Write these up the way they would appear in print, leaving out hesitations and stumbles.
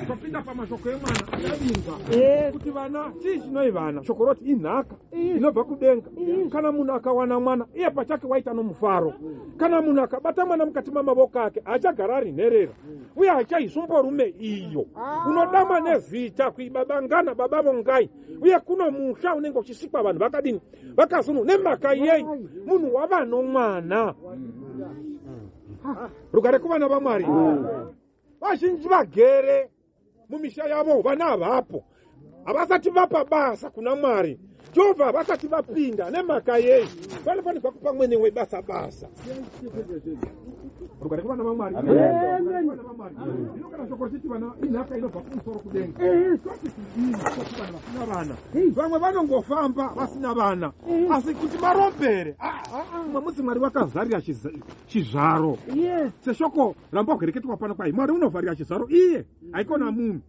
Topinda pamashoko emwana yadinga kuti vana chinoivana shokoroti inhaka inobva kudenga. Kana munhu akawana mwana iye pachake waita nomufaro. Kana munhu akabata mwana mukati mamavoko ake achagara ari nherera uye achaizumborume iyo unodama nezita kuibabangana baba vongai uye kuno musha unenge uchisikwa vanhu vakadini vakazunu nemhaka yei munhu wava nomwana rugare kuvana vamwari. Vazhinji vagere mumisha yavo vana avapo havasati vapa basa kuna Mwari. Jehovha vasati vapinda nemhaka yei vanofanirwa kupa mwene webasa basa. Rugare kuvana vamwari. Inokana shoko chiti vana inhaka inobva kumusoro kudenga. Vasina vana. Vamwe vanongofamba vasina vana asi kuti marombere mwamusi Mwari vakazarira chizvaro. Seshoko rambogwereketwa pano kwai Mwari unovharira chizvaro iye haikona munhu.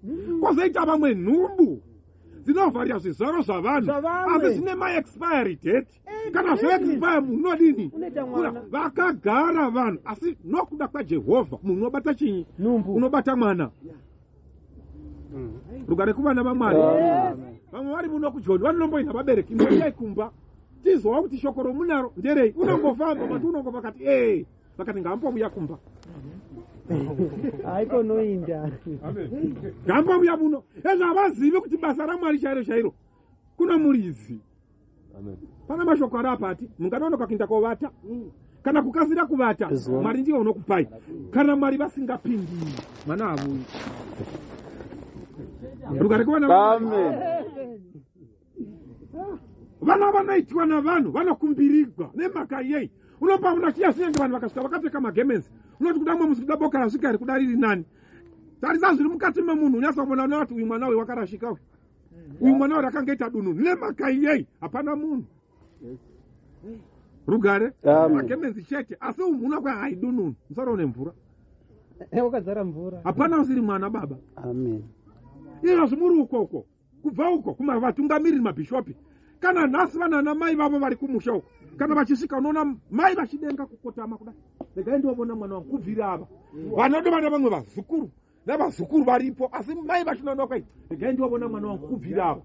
Kwozoita vamwe nhumbu dzinovharira zvizvaro zvavanhu asi zvine maexpiry date. Kana zvaexpire munhu unodini vakagara vanhu asi nokuda kwaJehovha munhu unobata chinyi unobata mwana. Rugare kuvana vamwari. Vamwe vari muno kujoni vanonomboita vabereki moyai kumba tizwa kuti shoko romunaro nderei unongofamba mati unongova kati vakati ngambomuya kumba haiko noinda ngambomuya muno ezvavazivi kuti basa raMwari chairo chairo kuno murizi. Pana mashoko ari apati munganonoka kuinda kovata kana kukasira kuvata Mwari ndiye unokupai. Kana Mwari vasingapindi mwana havuyi. Rugare kuvana Amen. Vana vanoitwa navanhu vanokumbirirwa nemhaka yei. Unopa unachiya sinenge vanhu vakasvika vakapfeka magemenzi unoti kudamwe musikuda boka rasvika iri kudariri nani. Tarisa zviri mukati memunhu unyasa kuona unoti uyu mwana uyu wakarashika uyu mwana uyu akangaita dunhu nemhaka yei hapana munhu. Rugare magemenzi chete asi umhuna kwa haidunhu musoro nemvura wakazara mvura hapana usiri mwana baba. Amen. Izvo zvimuri ukoko kubva uko kumavatungamiriri mabhishopi kana nhasi vana namai vavo vari kumusha uko kana vachisvika unoona mai vachidenga kukotama kudai regai ndiwavona mwana wangu kubvira ava vanodo vana vamwe vazukuru navazukuru varipo asi mai vachinoona kwai regai ndiwavona mwana wangu kubvira ava.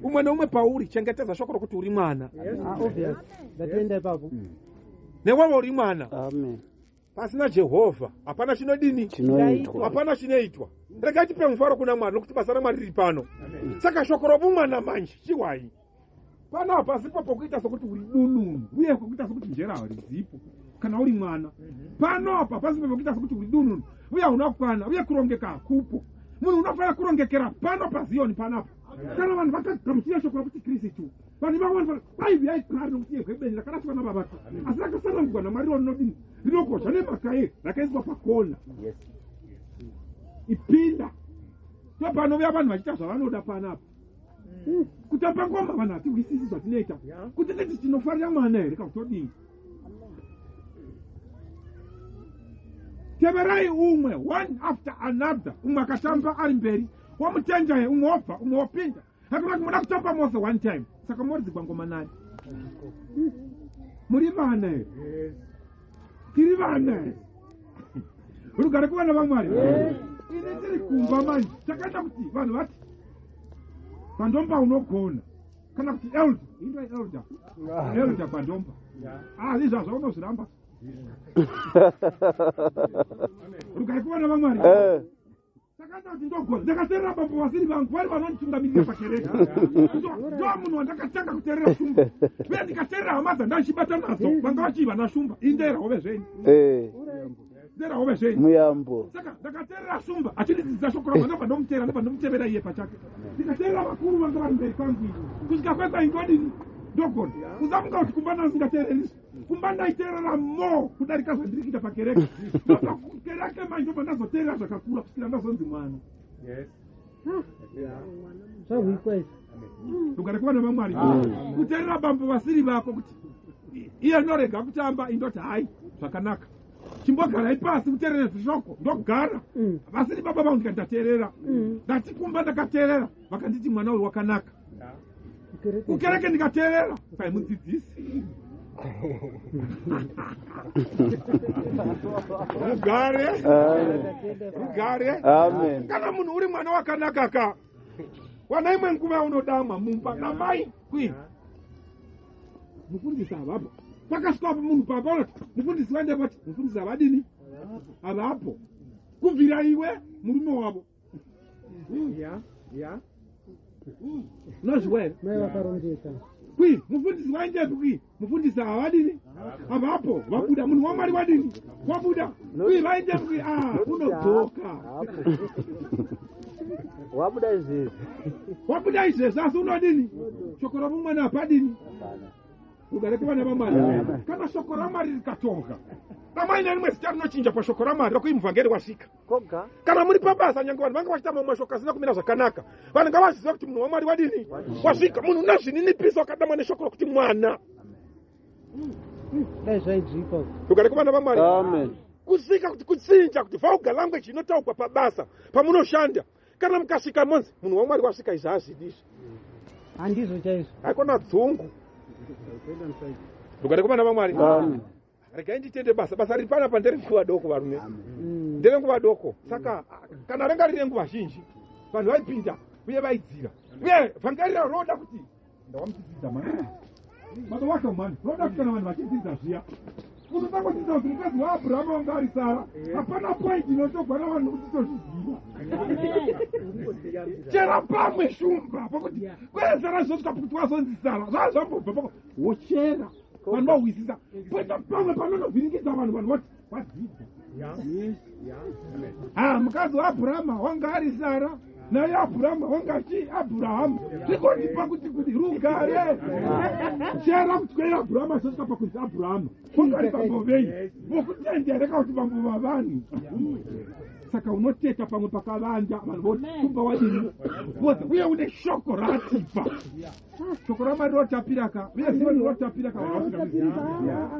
Umwe neumwe pauri chengetedza shoko rokuti uri mwana ndatoenda ipapo newewe uri mwana. Amen. Pasina Jehovha hapana chinodini hapana chinoitwa. Regai tipe mufaro kuna Mwari nokuti basa raMwari riri pano. Saka shoko robumwana manje chiwai pana pasipo pokuita sokuti uri dununu uye pokuita sokuti njera rizipo kana uri mwana pano apa pasipo pokuita sokuti uri dununu uye unakwana uye kurongeka akupo. Munhu unofanira kurongekera pano paZioni panapa. Kana vanhu vakagamuchira shoko rokuti Kristu vanhu vamwe vaiviyai kare nokuti yehwebeni rakaraswa nababa asi rakasanangurwa naMwari rinodini rinokosha nemhaka ye rakaiswa pakona ipinda topanovuya vanhu vachiita zvavanoda panapa. Kutamba ngoma vanhu hatigwisisi zvatinoita kuti titi tinofarira mwana here kakutodini. Teverai umwe one after another umwe akatamba ari mberi wamutenja umwe wobva umwe wopinda hakuna kuti muda kutamba mose one time saka moridzigwa ngoma nani. Muri vana here tiri vana here. Rugare kuvana vaMwari. Ine tiri kumba manje takaita kuti vanhu vati pandomba unogona kana kuti elder pandomba izvazvo unozviramba. Rugare kuvana vaMwari. Takaita kuti ndogona ndakateerera bambo vasiri vangu vari vanonditungamirira pakereke ndo munhu wandakatanga kuteerera shumba uye ndikateerera hama dzandachibata nadzo vanga vachiva nashumba indera hove zvenyu ndera hove zvenyu muyambo. Saka ndakateerera shumba achinidzidzisa shoko ramba ndobva ndomuteera ndobva ndomutevera iye pachake ndikateerera vakuru vanga vari mberi kwangu kusvika kwekwa indodini ndogona usafunga kuti kumba nanzi ndateereri kumba ndaiteerera mo kudarika zvandiri kuita pakereke kereke manje ndobva ndazoteerera zvakakura kusvikira ndazonzi mwana. zvahuikwezvo Rugare kuvana vaMwari. Kuteerera bambo vasiri vako kuti iye norega kutamba indoti hai zvakanaka chimbogarai pasi kuteerera zvishoko ndogara vasiri baba vangu ndikandateerera ndati kumba ndakateerera vakanditi mwana uri wakanaka kukereke ndikateerera sai mudzidzisi Rugare. Amen. Kana munhu uri mwana wakanaka ka. Wana imwe nguva unodama mumba na mai kwi. Mufundisi avapo. Pakasvika munhu papa mufundisi vande pati mufundisi avadini? Avapo. Kubvira iwe murume wavo. Ya. Nozwe. Mai vakarongeka. Kwi mufundisi wanje kwi mufundisi avadini? Avapo. Vabuda munhu waMwari wadini? Wabuda. Kwi vanje kwi unodzoka. Wabuda izvezvi. Wabuda izvezvi asi unodini? Shoko ramumwana apadini? Ugare kuvana vaMwari. Kana shoko raMwari rikatonga. Ramaina rimwe zita rinochinja pashoko raMwari rokuimuvhangeri wasvika. Kana muri pabasa nyange vanhu vanga vachitama mashoko asina kumira zvakanaka. Vanhu ngavaziva kuti munhu waMwari wadini? Wasvika. Munhu unazvininipisa wakadamwa neshoko rokuti mwana. Dai zvaidzipa. Ugare kuvana vaMwari. Amen. Kusvika kuti kutsinja kuti vulgar language inotaurwa pabasa pamunoshanda. Kana mukasvika monzi munhu waMwari wasvika izvi hazvidizvi. Handizvo chaizvo. Haikona dzungu. Ugare kuvana vaMwari. Amen. Regai nditende basa riri panapa nderenguva doko varume. Nderenguva doko. Saka kana ranga riri nguva zhinji vanhu vaipinda uye vaidzira. Uye vhangarira roda kuti ndawamudzidzidza mwana. Matowacho mwana. Roda kuti kana vanhu vachidzidza zviya. Unotangodzidza kuti mukadzi waAbhurahama wanga ari Sara. Hapana point inotogwana vanhu kuti tozviziva. Chera pamwe shumba pakuti kwezara zvosvika kuti wazonzi Sara. Zvazvambobva pakuti wochera. Vanhu vahwisisa. Poita pamwe panonovhiringidza vanhu vati wadzidza. Mukadzi waAbhurahama wanga ari Sara. Naye Abhurahama wanga chi Abraham. Zvikondipa kuti rugare. Chera kuti kwera Abhurahama zvosvika pakuti Abrahama. Wanga ari pambovei. Vokutendereka kuti vambo vanhu. Saka unoteta pamwe pakavanja vanhu voti kumba wadini. Uye une shoko ratipa. Shoko raMwari rotapira ka. Uye zivo rotapira ka.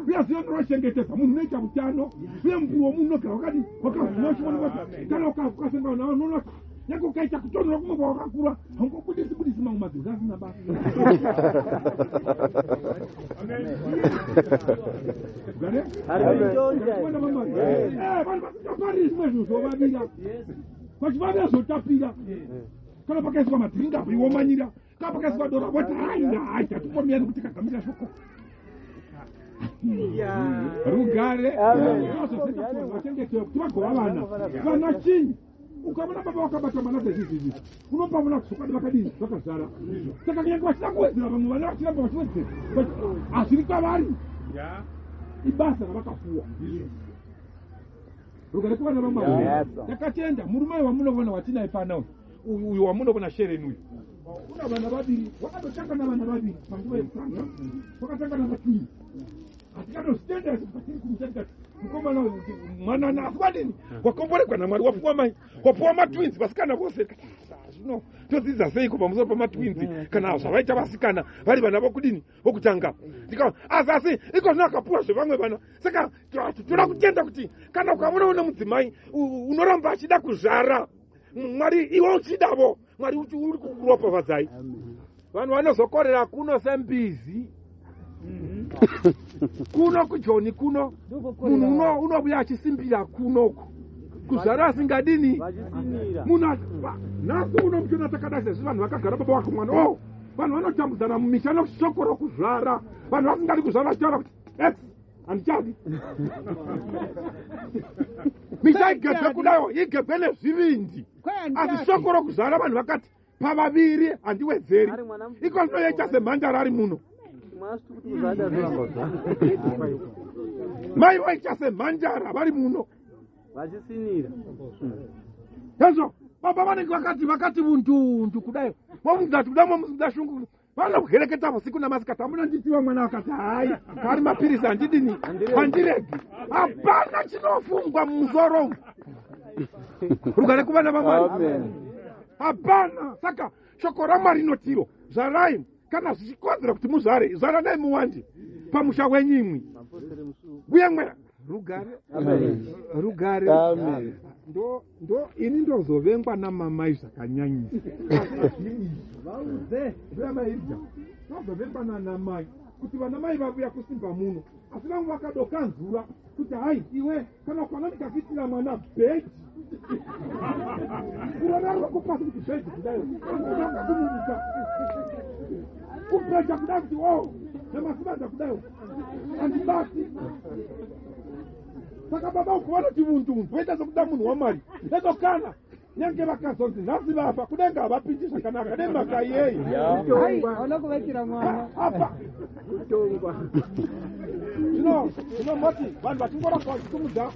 Uye zivo rochengetedza munhu unoita utano. Uye mumvuri womunhu unogara wakati wakazvinoshona kuti kana ukasenga nawo unonoti nyange ukaita kutonhora kumwe kwakakura haungobudisi mamwe madziro asina basa. Vanhu vasingapari zvimwe zvinhu zvovavira vachivavira zvotapira. Kana pakaiswa madhiringa womanyira. Kana pakaiswa dora voti hai tatikomeri kuti kagamira shoko. Rugare vachengetewa kuti vagova vana chinyi. Ukamona baba wakabata mwana dzezvizvi unopa mwana kusokadi vakadini vakazara. Saka kunyange vachida kuwedzera vamwe vana vachiramba vachiwedzera hazviri kwavari. Ibasa ravakapuwa. Rugare kuvana vaMwari. Takatenda murume wamunoona watinaye pana uyu wamunoona Shereni uyu. Una vana vaviri wakatotanga navana vaviri panguva yekutanga. Wakatanga navatwini. Atikatozitenda patiri kumuchatika mukomana mwana naafwadini wakomboregwa naMwari wapuwa mai wapuwa matwins vasikana vose. Zvino todzidza seiko pamusoro pamatwins kana zvavaita vasikana vari vana vokudini vokutanga. Asi iko zvino akapuwa zvevamwe vana. Saka toda kutenda kuti kana ukaona mudzimai unoramba achida kuzvara Mwari iwe uchidavo Mwari uri kukuropafadzai. Vanhu vanozokorera kuno sembizi. Kuno kujoni kuno munhu unobuya achisimbira kunoko kuzvara asingadini munhu nhasi uno muchona takada sezvi vanhu vakagara baba wake mwana vanhu vanotambudzana mumisha neshoko rokuzvara. Vanhu vasingadi kuzvara vachitaura kuti handichadi. Misha igebhe kudayo igebhe nezvivindi asi shoko rokuzvara vanhu vakati pavaviri handiwedzeri. Iko zvinoita semhandara ari muno. Mai waita semhandara vari muno vachisinira. Yazvo baba vanenge vakati untu kudayo momuzati kuda momuzida shungu vanokuhereketa usiku namasikati. Hamuna nditiwa mwana wakati hai kari mapirisi handidini handiregi. Hapana chinofungwa mumusoro. Rugare kuvana vaMwari. Hapana. Saka shoko raMwari rinotiro zvarai kana zvichikonzera kuti muzvare zvaranai muwande pamusha wenyimwi. Uye mwe rugare ndo ini ndozovengwa namamai zvakanyanyisa. Ndozovengwa nanamai kuti vana mai vavuya kusimba muno asi vamwe vakadokanzura kuti hai iwe kana ukwana ndikakuitira mwana bheji kurona rwekupasi kuti bheji kudayo akakumuvuka kubheja kudayo kuti o nemasivaza kudayo handibasi saka baba ukuona kuti munhu poita sekuda munhu wamari edokana nyange vakazonzi nhasi vafa kudenga havapindi zvakanaka nemhaka yeyi ona kuvekera mwana apa zvino moti vanhu vachingoramba vachitumudza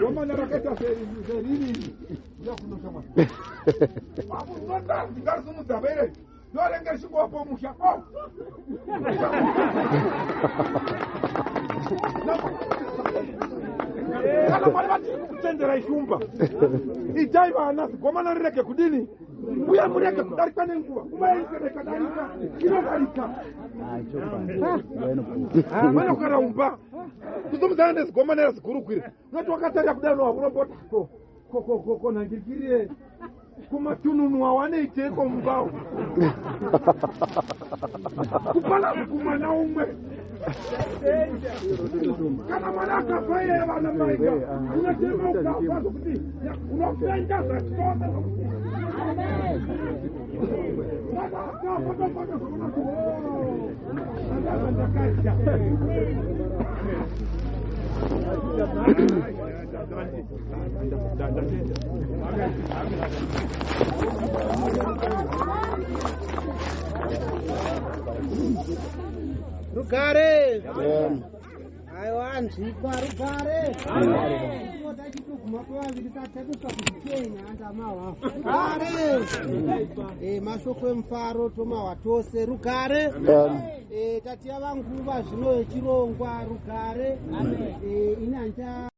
gomana rakaita seriri yakunoshamwa ndingarisumudza vere ndorenge richingovapo musha kana mwari vatiri kuchenjera ishumba itai vana zigomana rirege kudini uye murege kudarika nenguva umaerekadarika inodarika vanokaraumba kuzomudzana nezigomana razigurukwiri unoti wakatarira kudai nowakurombota konhangirikirire kumatununu awaneiteiko mumbawo kupana kumwana umwe kana mwana akafa yeye vana maiga unatema ukafa zokuti unopenda zvachitota Rugare. Aiwanzikwa rugare. Ngoda chitoguma pavaviri tatatuka kuchenya andamawa. Rugare. Mashoko emufaro tomawa tose rugare. Tatiya vanguva zvino yechirongwa rugare. Inanja